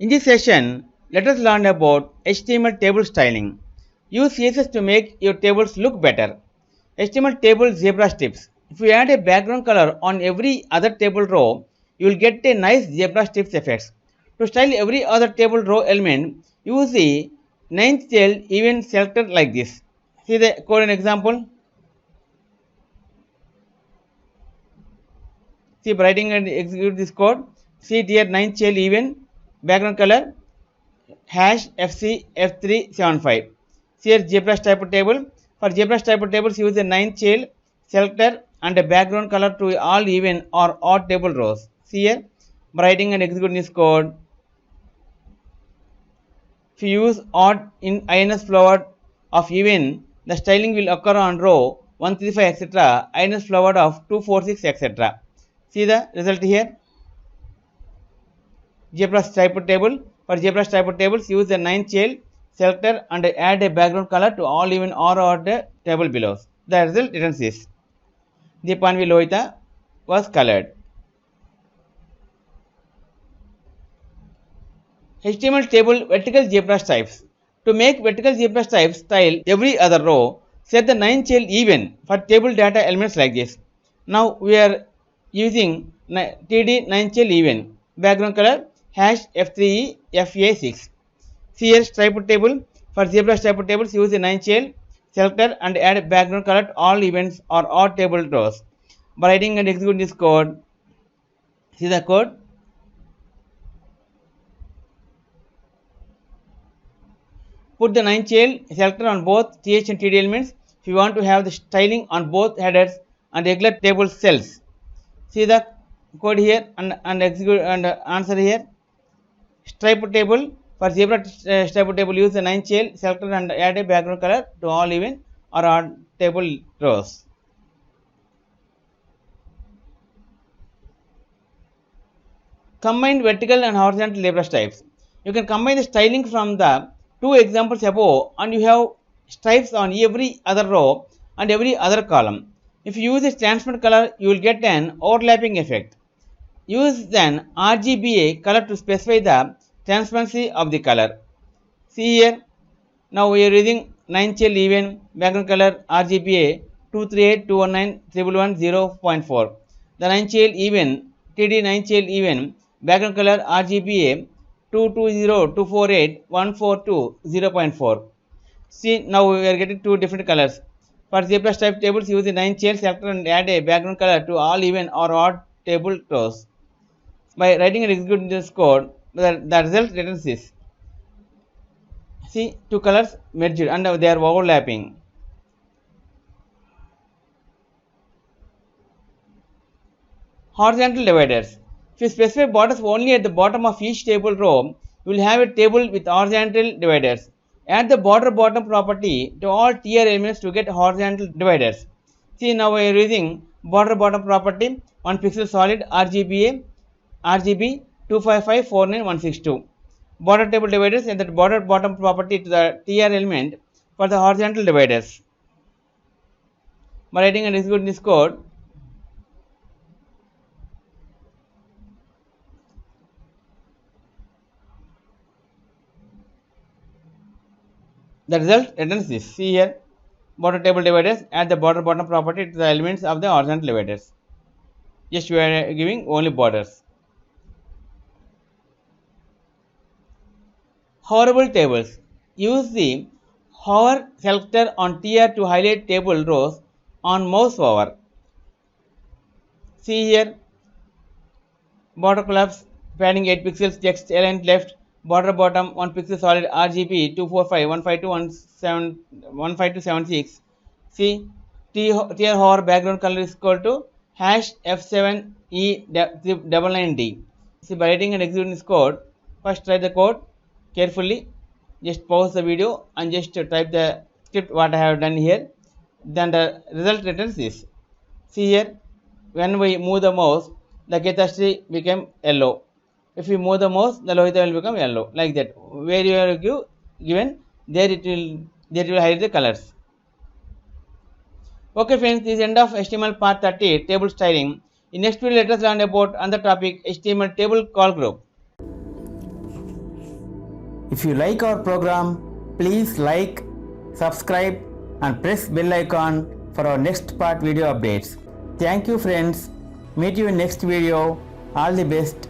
In this session, let us learn about HTML table styling. Use CSS to make your tables look better. HTML table zebra strips. If you add a background color on every other table row, you will get a nice zebra strips effect. To style every other table row element, use the ninth tail event selector like this. See the code in example. See writing and execute this code. See here ninth tail event background color hash FC F375. Here zebra type table. For zebra type tables, use the ninth tail selector and a background color to all even or odd table rows. See here, writing and executing this code. If you use odd in INS flower of even, the styling will occur on row 135 etc. INS flower of 246 etc. See the result here. Zebra type table. For zebra type tables, use the ninth tail selector and add a background color to all even or odd table below. The result returns this. Deepanvi Lohita was colored. HTML table vertical zebra stripes. To make vertical zebra stripes style every other row, set the 9 tail even for table data elements like this. Now we are using TD 9 tail even. Background color hash F3E FA6. See here stripe table. For zebra stripe tables, use the 9 tail selector and add a background color to all events or odd table rows. By writing and executing this code, see the code. Put the 9 tail selector on both TH and TD elements if you want to have the styling on both headers and regular table cells. See the code here and execute and answer here. Stripe table. For zebra stripe table, use the 9 tail selector and add a background color to all even or odd table rows. Combine vertical and horizontal zebra stripes. You can combine the styling from the two examples above and you have stripes on every other row and every other column. If you use a transparent color, you will get an overlapping effect. Use an RGBA color to specify the transparency of the color. See here, now we are using 9 tail even background color RGBA 238219110.4. The 9 tail even TD 9 tail even background color RGBA 220248142.0.4. See now we are getting two different colors. For zebra stripe tables, use the 9 tail selector and add a background color to all even or odd table rows. By writing and executing this code, the result returns this. See, two colors merged and they are overlapping. Horizontal dividers. If you specify borders only at the bottom of each table row, you will have a table with horizontal dividers. Add the border bottom property to all tier elements to get horizontal dividers. See, now we are using border bottom property 1 pixel solid RGB 255496162. Border table dividers and the border bottom property to the TR element for the horizontal dividers. By writing and executing this code, the result returns this. See here, border table dividers, add the border bottom property to the elements of the horizontal dividers. Just we are giving only borders. Hoverable tables. Use the hover selector on TR to highlight table rows on mouse hover. See here, border collapse, padding 8 pixels, text aligned left, border bottom 1 pixel solid RGB 245.152.152.76. See, TR hover background color is equal to hash F7E990. See, by writing and executing this code, first try the code carefully. Just pause the video and just type the script what I have done here. Then the result returns this. See here, when we move the mouse, the Ketashri became yellow. If you move the mouse, the Lohita will become yellow. Like that. Where you are given, there it will hide the colors. Okay friends, this is end of HTML part 30 table styling. In next video, let us learn about another topic, HTML table call group. If you like our program, please like, subscribe and press bell icon for our next part video updates. Thank you friends. Meet you in next video. All the best.